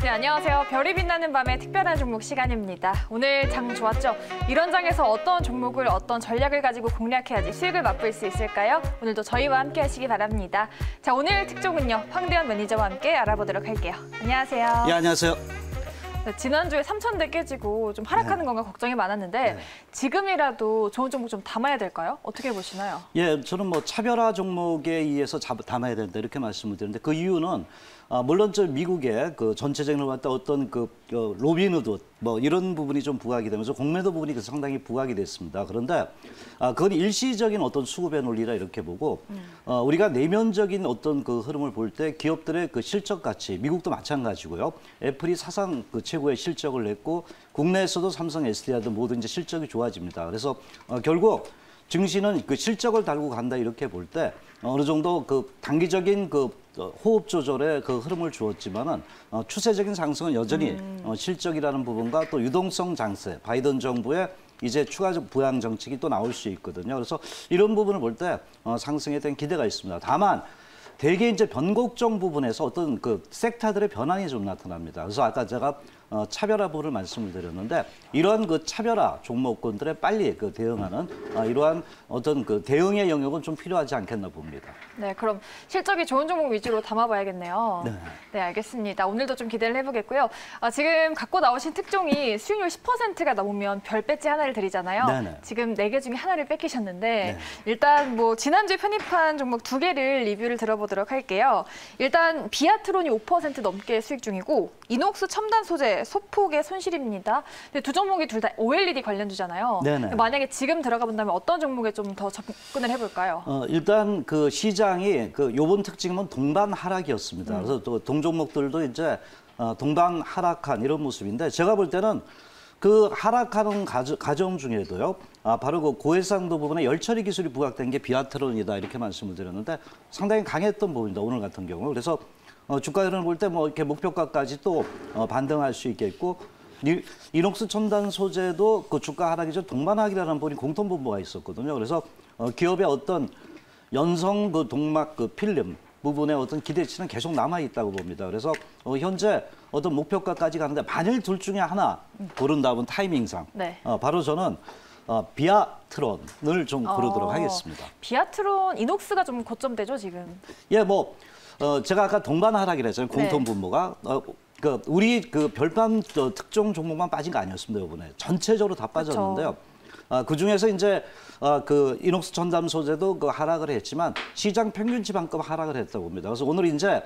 네, 안녕하세요. 별이 빛나는 밤의 특별한 종목 시간입니다. 오늘 장 좋았죠? 이런 장에서 어떤 종목을 어떤 전략을 가지고 공략해야지 수익을 맛볼 수 있을까요? 오늘도 저희와 함께 하시기 바랍니다. 자, 오늘 특종은요. 황대현 매니저와 함께 알아보도록 할게요. 안녕하세요. 예, 안녕하세요. 네, 지난주에 3,000대 깨지고 좀 하락하는 건가 걱정이 많았는데 지금이라도 좋은 종목 좀 담아야 될까요? 어떻게 보시나요? 예, 저는 뭐 차별화 종목에 의해서 담아야 된다 이렇게 말씀을 드리는데 그 이유는 물론 저 미국의 그 전체적으로 봤다 어떤 그 로빈후드 뭐 이런 부분이 좀 부각이 되면서 공매도 부분이 상당히 부각이 됐습니다. 그런데 그건 일시적인 어떤 수급의 논리라 이렇게 보고 우리가 내면적인 어떤 그 흐름을 볼 때 기업들의 그 실적 가치 미국도 마찬가지고요. 애플이 사상 그 최고의 실적을 냈고 국내에서도 삼성, SDI도 모두 이제 실적이 좋아집니다. 그래서 결국 증시는 그 실적을 달고 간다 이렇게 볼 때 어느 정도 그 단기적인 그 호흡 조절에 그 흐름을 주었지만은 추세적인 상승은 여전히 실적이라는 부분과 또 유동성 장세, 바이든 정부의 이제 추가적 부양 정책이 또 나올 수 있거든요. 그래서 이런 부분을 볼 때 상승에 대한 기대가 있습니다. 다만 대개 이제 변곡점 부분에서 어떤 그 섹터들의 변환이 좀 나타납니다. 그래서 아까 제가 차별화 부분을 말씀을 드렸는데 이러한 그 차별화 종목군들에 빨리 그 대응하는 이러한 어떤 그 대응의 영역은 좀 필요하지 않겠나 봅니다. 네, 그럼 실적이 좋은 종목 위주로 담아봐야겠네요. 네. 네, 알겠습니다. 오늘도 좀 기대를 해보겠고요. 지금 갖고 나오신 특종이 수익률 10%가 넘으면 별 배지 하나를 드리잖아요. 네네. 지금 4개 중에 하나를 뺏기셨는데 네. 일단 뭐 지난주에 편입한 종목 2개를 리뷰를 들어보도록 할게요. 일단 비아트론이 5% 넘게 수익 중이고 이녹스 첨단 소재 소폭의 손실입니다. 근데 두 종목이 둘 다 OLED 관련주잖아요. 네네. 만약에 지금 들어가 본다면 어떤 종목에 좀 더 접근을 해볼까요? 일단 그 시장이 그 요번 특징은 동반 하락이었습니다. 그래서 또 동종목들도 이제 동반 하락한 이런 모습인데 제가 볼 때는 그 하락하는 과정 중에도요. 바로 그 고해상도 부분에 열처리 기술이 부각된 게 비아트론이다 이렇게 말씀을 드렸는데 상당히 강했던 부분입니다. 오늘 같은 경우. 그래서 주가 흐름을 볼 때 뭐 이렇게 목표가까지 또 반등할 수 있겠고 이녹스 첨단 소재도 그 주가 하락이 좀 동반하기라는 부분이 공통분모가 있었거든요. 그래서 기업의 어떤 연성 그 동막 그 필름 부분의 어떤 기대치는 계속 남아 있다고 봅니다. 그래서 현재 어떤 목표가까지 가는데 만일 둘 중에 하나 고른다면 타이밍상 네. 바로 저는 비아트론을 좀 고르도록 하겠습니다. 비아트론 이녹스가 좀 고점되죠 지금? 예, 뭐 제가 아까 동반 하락이라 했잖아요. 공통 분모가 그 우리 그 별밤 특정 종목만 빠진 거 아니었습니다. 이번에 전체적으로 다 빠졌는데요. 그 중에서 이제 그 이녹스 첨단 소재도 그 하락을 했지만 시장 평균치만큼 하락을 했다고 봅니다. 그래서 오늘 이제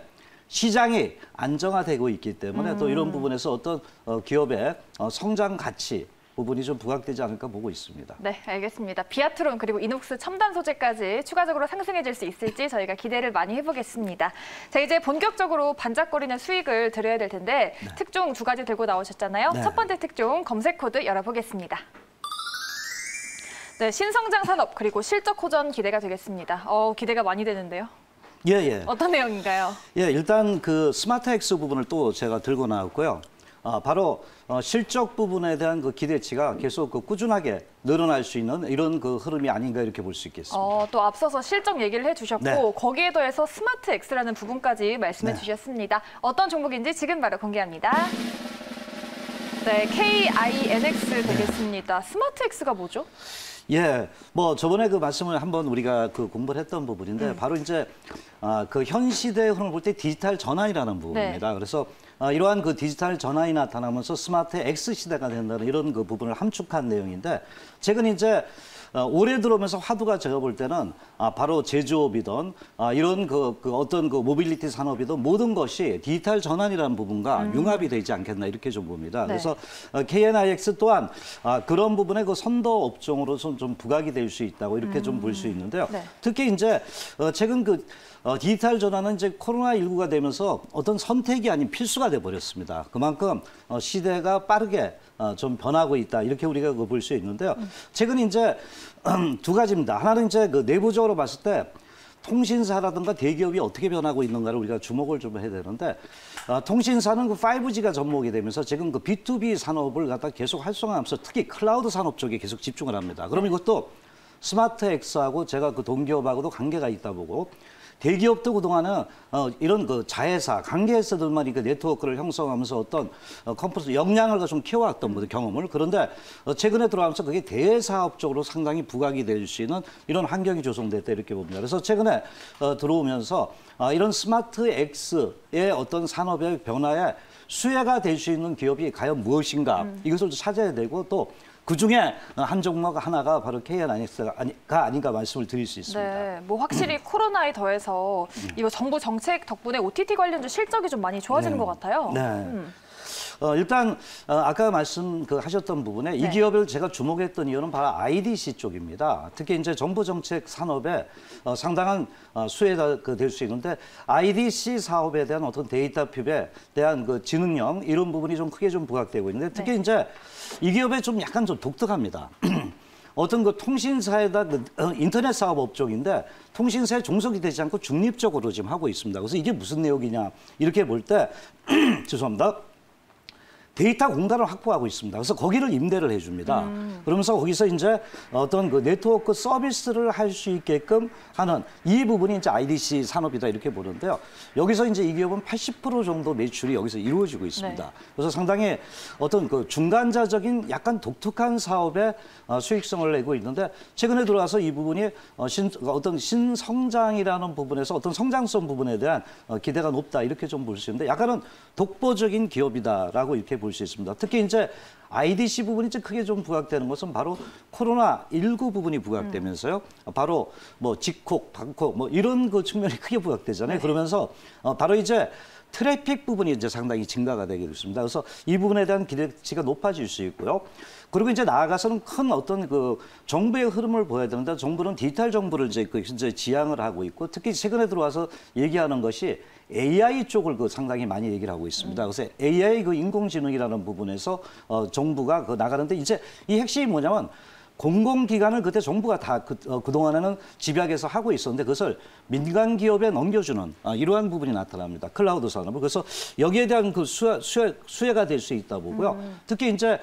시장이 안정화되고 있기 때문에 또 이런 부분에서 어떤 기업의 성장 가치 부분이 좀 부각되지 않을까 보고 있습니다. 네, 알겠습니다. 비아트론 그리고 이녹스 첨단 소재까지 추가적으로 상승해질 수 있을지 저희가 기대를 많이 해보겠습니다. 자, 이제 본격적으로 반짝거리는 수익을 드려야 될 텐데 특종 2가지 들고 나오셨잖아요. 네. 첫 번째 특종 검색 코드 열어보겠습니다. 네, 신성장 산업 그리고 실적 호전 기대가 되겠습니다. 기대가 많이 되는데요. 예. 어떤 내용인가요? 예, 일단 그 스마트엑스 부분을 또 제가 들고 나왔고요. 바로 실적 부분에 대한 그 기대치가 계속 그 꾸준하게 늘어날 수 있는 이런 그 흐름이 아닌가 이렇게 볼 수 있겠습니다. 또 앞서서 실적 얘기를 해주셨고 네. 거기에 더해서 스마트엑스라는 부분까지 말씀해 주셨습니다. 어떤 종목인지 지금 바로 공개합니다. 네, KINX 되겠습니다. 스마트엑스가 뭐죠? 예, 뭐 저번에 그 말씀을 한번 우리가 그 공부를 했던 부분인데 바로 이제 그 현 시대의 흐름을 볼 때 디지털 전환이라는 부분입니다. 그래서 이러한 그 디지털 전환이 나타나면서 스마트 X 시대가 된다는 이런 그 부분을 함축한 내용인데 최근 이제 올해 들어오면서 화두가 제가 볼 때는 바로 제조업이든 이런 그 어떤 그 모빌리티 산업이든 모든 것이 디지털 전환이라는 부분과 융합이 되지 않겠나 이렇게 좀 봅니다. 그래서 KNIX 또한 그런 부분의 그 선도 업종으로서 좀 부각이 될 수 있다고 이렇게 좀 볼 수 있는데요. 특히 이제 최근 그 디지털 전환은 이제 코로나19가 되면서 어떤 선택이 아닌 필수가 돼 버렸습니다. 그만큼 시대가 빠르게 좀 변하고 있다 이렇게 우리가 볼 수 있는데요. 최근 이제 2가지입니다. 하나는 이제 그 내부적으로 봤을 때 통신사라든가 대기업이 어떻게 변하고 있는가를 우리가 주목을 좀 해야 되는데 통신사는 그 5G가 접목이 되면서 지금 그 B2B 산업을 갖다 계속 활성화하면서 특히 클라우드 산업 쪽에 계속 집중을 합니다. 그럼 이것도 스마트엑스하고 제가 그 동기업하고도 관계가 있다 보고 대기업도 그동안은 이런 그 자회사, 관계회사들만이 그 네트워크를 형성하면서 어떤 컴퍼스 역량을 좀 키워왔던 경험을 그런데 최근에 들어가면서 그게 대사업 쪽으로 상당히 부각이 될 수 있는 이런 환경이 조성됐다 이렇게 봅니다. 그래서 최근에 들어오면서 이런 스마트 X의 어떤 산업의 변화에 수혜가 될 수 있는 기업이 과연 무엇인가 이것을 찾아야 되고 또 그중에 한 종목 하나가 바로 KNIX가 아닌가 말씀을 드릴 수 있습니다. 네, 뭐 확실히 코로나에 더해서 이거 정부 정책 덕분에 OTT 관련주 실적이 좀 많이 좋아지는 것 같아요. 네. 일단 아까 하셨던 부분에 이 기업을 제가 주목했던 이유는 바로 IDC 쪽입니다. 특히 이제 정부 정책 산업에 상당한 수혜가 될 수 있는데 IDC 사업에 대한 어떤 데이터 핍에 대한 그 지능형 이런 부분이 좀 크게 좀 부각되고 있는데 특히 이제 이 기업에 좀 약간 좀 독특합니다. 어떤 그 통신사에다 인터넷 사업 업종인데 통신사에 종속이 되지 않고 중립적으로 지금 하고 있습니다. 그래서 이게 무슨 내용이냐 이렇게 볼 때 죄송합니다. 데이터 공간을 확보하고 있습니다. 그래서 거기를 임대를 해줍니다. 그러면서 거기서 이제 어떤 그 네트워크 서비스를 할 수 있게끔 하는 이 부분이 이제 IDC 산업이다 이렇게 보는데요. 여기서 이제 이 기업은 80% 정도 매출이 여기서 이루어지고 있습니다. 네. 그래서 상당히 어떤 그 중간자적인 약간 독특한 사업에 수익성을 내고 있는데 최근에 들어와서 이 부분이 어떤 신성장이라는 부분에서 어떤 성장성 부분에 대한 기대가 높다 이렇게 좀 볼 수 있는데 약간은 독보적인 기업이다라고 이렇게 볼 수 있습니다. 특히 이제 IDC 부분이 크게 좀 부각되는 것은 바로 코로나19 부분이 부각되면서요. 바로 뭐 직콕, 방콕 뭐 이런 그 측면이 크게 부각되잖아요. 그러면서 바로 이제 트래픽 부분이 이제 상당히 증가가 되게 됐습니다. 그래서 이 부분에 대한 기대치가 높아질 수 있고요. 그리고 이제 나아가서는 큰 어떤 그 정부의 흐름을 보여야 되는데 정부는 디지털 정부를 이제 현재 지향을 하고 있고 특히 최근에 들어와서 얘기하는 것이 AI 쪽을 상당히 많이 얘기를 하고 있습니다. 그래서 AI 인공지능이라는 부분에서 정부가 나가는데 이제 이 핵심이 뭐냐면 공공기관을 그때 정부가 다 그동안에는 집약해서 하고 있었는데 그것을 민간 기업에 넘겨주는 이러한 부분이 나타납니다. 클라우드 산업을. 그래서 여기에 대한 그 수혜가 될 수 있다 보고요. 특히 이제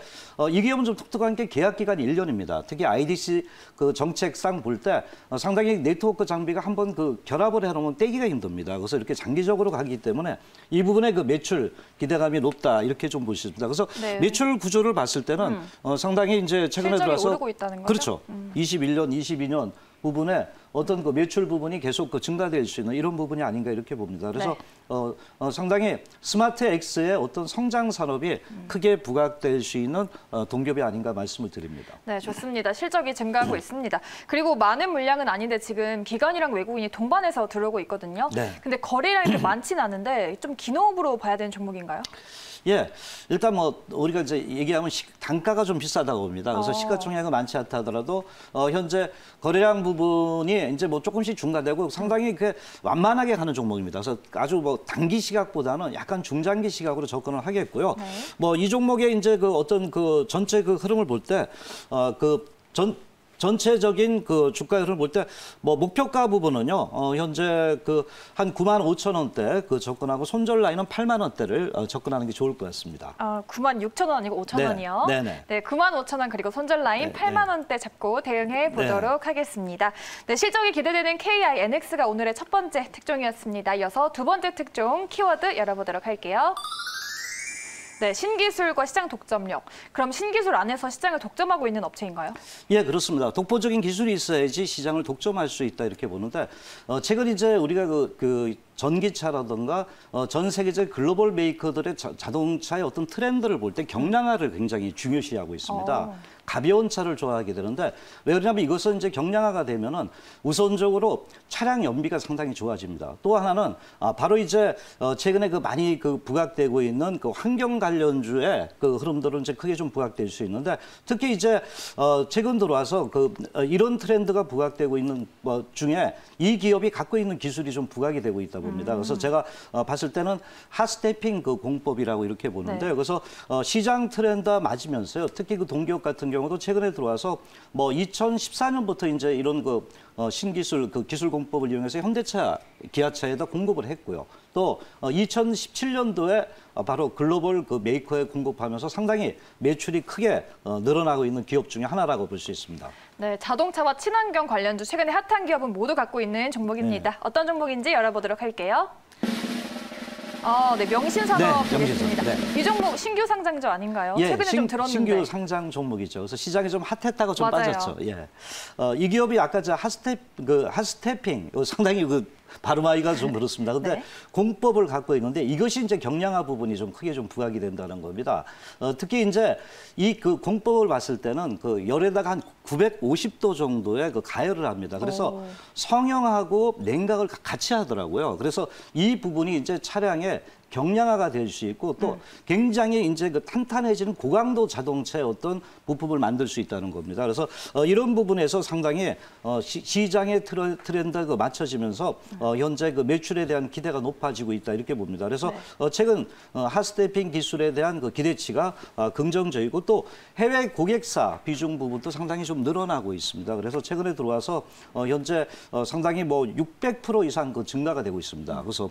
이 기업은 좀 독특한 게 계약 기간이 1년입니다. 특히 IDC 그 정책상 볼 때 상당히 네트워크 장비가 한번 그 결합을 해놓으면 떼기가 힘듭니다. 그래서 이렇게 장기적으로 가기 때문에 이 부분에 그 매출 기대감이 높다 이렇게 좀 볼 수 있습니다. 그래서 매출 구조를 봤을 때는 상당히 이제 최근에 들어서 오르고 있다는 거죠? 그렇죠. 21년, 22년 부분에 어떤 그 매출 부분이 계속 증가될 수 있는 이런 부분이 아닌가 이렇게 봅니다. 그래서 상당히 스마트 X의 어떤 성장 산업이 크게 부각될 수 있는 동기업이 아닌가 말씀을 드립니다. 네, 좋습니다. 실적이 증가하고 있습니다. 그리고 많은 물량은 아닌데 지금 기관이랑 외국인이 동반해서 들어오고 있거든요. 네. 근데 거래량이 그렇게 많지는 않은데 좀 기노업으로 봐야 되는 종목인가요? 예, 일단 뭐 우리가 이제 얘기하면 단가가 좀 비싸다고 봅니다. 그래서 시가총액은 많지 않다 하더라도 현재 거래량 부분이 이제 뭐 조금씩 중간되고 상당히 그 완만하게 가는 종목입니다. 그래서 아주 뭐 단기 시각보다는 약간 중장기 시각으로 접근을 하겠고요. 뭐 이 종목의 이제 그 어떤 그 전체 그 흐름을 볼 때 전체적인 그 주가 흐름을 볼 때 뭐 목표가 부분은요 현재 그 한 95,000원대 그 접근하고 손절 라인은 80,000원대를 접근하는 게 좋을 것 같습니다. 96,000원 아니고 5,000원이요? 네, 95,000원 그리고 손절 라인 80,000원대 잡고 대응해 보도록 하겠습니다. 네, 실적이 기대되는 KINX가 오늘의 첫 번째 특종이었습니다. 이어서 두 번째 특종 키워드 열어보도록 할게요. 네, 신기술과 시장 독점력. 그럼 신기술 안에서 시장을 독점하고 있는 업체인가요? 예, 그렇습니다. 독보적인 기술이 있어야지 시장을 독점할 수 있다 이렇게 보는데 최근 이제 우리가 그 전기차라든가 전 세계적 글로벌 메이커들의 자동차의 어떤 트렌드를 볼 때 경량화를 굉장히 중요시하고 있습니다. 가벼운 차를 좋아하게 되는데 왜 그러냐면 이것은 이제 경량화가 되면은 우선적으로 차량 연비가 상당히 좋아집니다. 또 하나는 바로 이제 최근에 그 많이 그 부각되고 있는 그 환경 관련주의 그 흐름들은 이제 크게 좀 부각될 수 있는데 특히 이제 최근 들어와서 이런 트렌드가 부각되고 있는 중에 이 기업이 갖고 있는 기술이 좀 부각이 되고 있다 봅니다. 그래서 제가 봤을 때는 핫스태핑 그 공법이라고 이렇게 보는데요. 그래서 시장 트렌드와 맞으면서요. 특히 그 동기업 같은 경우도 최근에 들어와서 뭐 2014년부터 이제 이런 신기술 기술 공법을 이용해서 현대차, 기아차에다 공급을 했고요. 또 2017년도에 바로 글로벌 메이커에 공급하면서 상당히 매출이 크게 늘어나고 있는 기업 중에 하나라고 볼 수 있습니다. 네, 자동차와 친환경 관련주 최근에 핫한 기업은 모두 갖고 있는 종목입니다. 네. 어떤 종목인지 열어보도록 할게요. 네, 명신산업 네, 되겠습니다. 명신산업, 이 종목 신규 상장주 아닌가요? 예, 최근에 좀 들었는데. 신규 상장 종목이죠. 그래서 시장이 좀 핫했다가 좀 맞아요. 빠졌죠. 예. 이 기업이 아까 핫스태핑 상당히 발음하기가 좀 그렇습니다. 근데 네. 공법을 갖고 있는데 이것이 이제 경량화 부분이 좀 크게 좀 부각이 된다는 겁니다. 특히 이제 이 공법을 봤을 때는 열에다가 한 950도 정도의 가열을 합니다. 그래서 성형하고 냉각을 같이 하더라고요. 그래서 이 부분이 이제 차량의 경량화가 될 수 있고 또 굉장히 이제 탄탄해지는 고강도 자동차의 어떤 부품을 만들 수 있다는 겁니다. 그래서 이런 부분에서 상당히 시장의 트렌드가 맞춰지면서 현재 매출에 대한 기대가 높아지고 있다 이렇게 봅니다. 그래서 최근 핫스태핑 기술에 대한 기대치가 긍정적이고 또 해외 고객사 비중 부분도 상당히 좀 늘어나고 있습니다. 그래서 최근에 들어와서 현재 상당히 뭐 600% 이상 증가가 되고 있습니다. 그래서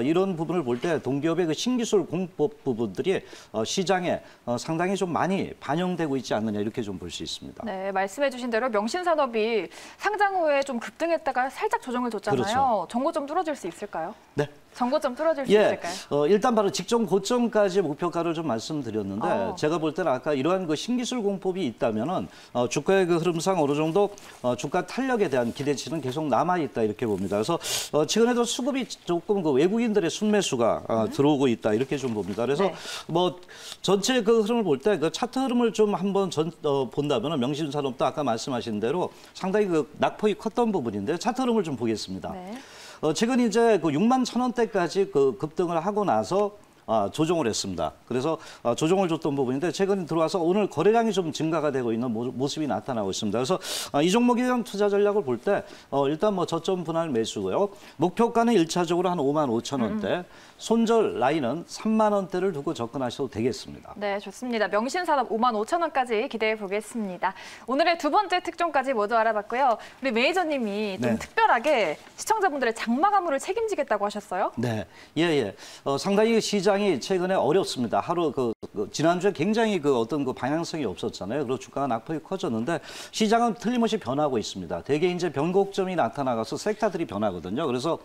이런 부분을 볼 때 동기업의 신기술 공법 부분들이 시장에 상당히 좀 많이 반영되고 있지 않느냐 이렇게 좀 볼 수 있습니다. 네, 말씀해주신 대로 명신산업이 상장 후에 좀 급등했다가 살짝 조정을 줬잖아요. 그렇죠. 정고점 뚫어질 수 있을까요? 네. 정고점 뚫어질 수 있을까요? 일단 바로 직전 고점까지 목표가를 좀 말씀드렸는데 제가 볼 때는 아까 이러한 신기술 공법이 있다면은 주가의 흐름상 어느 정도 주가 탄력에 대한 기대치는 계속 남아 있다 이렇게 봅니다. 그래서 최근에도 수급이 조금 외국인들의 순매수가 들어오고 있다 이렇게 좀 봅니다. 그래서 네. 뭐 전체 흐름을 볼 때 차트 흐름을 좀 한번 본다면은 명신산업도 아까 말씀하신 대로 상당히 낙폭이 컸던 부분인데 차트 흐름을 좀 보겠습니다. 네. 최근 이제 6만 1,000원대까지 급등을 하고 나서 조정을 했습니다. 그래서 조정을 줬던 부분인데 최근 들어와서 오늘 거래량이 좀 증가가 되고 있는 모습이 나타나고 있습니다. 그래서 이 종목에 대한 투자 전략을 볼 때 일단 뭐 저점 분할 매수고요. 목표가는 1차적으로 한 5만 5천 원대, 손절 라인은 3만 원대를 두고 접근하셔도 되겠습니다. 네, 좋습니다. 명신산업 5만 5천 원까지 기대해 보겠습니다. 오늘의 두 번째 특종까지 모두 알아봤고요. 우리 매니저님이 좀 네. 특별하게 시청자분들의 장마 가물을 책임지겠다고 하셨어요? 네, 상당히 시장이 최근에 어렵습니다. 하루 지난주에 굉장히 어떤 방향성이 없었잖아요. 그리고 주가가 낙폭이 커졌는데 시장은 틀림없이 변하고 있습니다. 대개 이제 변곡점이 나타나가서 섹터들이 변하거든요. 그래서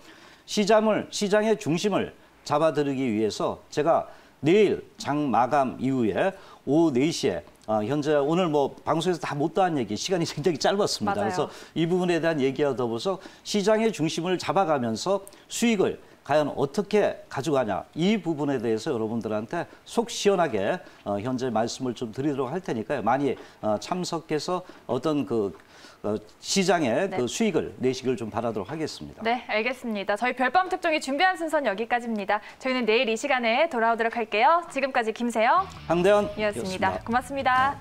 시장의 중심을 잡아들이기 위해서 제가 내일 장 마감 이후에 오후 4시에 현재 오늘 뭐 방송에서 다 못다한 얘기 시간이 굉장히 짧았습니다. 맞아요. 그래서 이 부분에 대한 얘기와 더불어서 시장의 중심을 잡아가면서 수익을 과연 어떻게 가져가냐 이 부분에 대해서 여러분들한테 속 시원하게 현재 말씀을 좀 드리도록 할 테니까요. 많이 참석해서 어떤 시장의 네. 수익을 내시길 좀 바라도록 하겠습니다. 네, 알겠습니다. 저희 별밤 특종이 준비한 순서는 여기까지입니다. 저희는 내일 이 시간에 돌아오도록 할게요. 지금까지 김세영 황대현이었습니다. 이었습니다. 고맙습니다.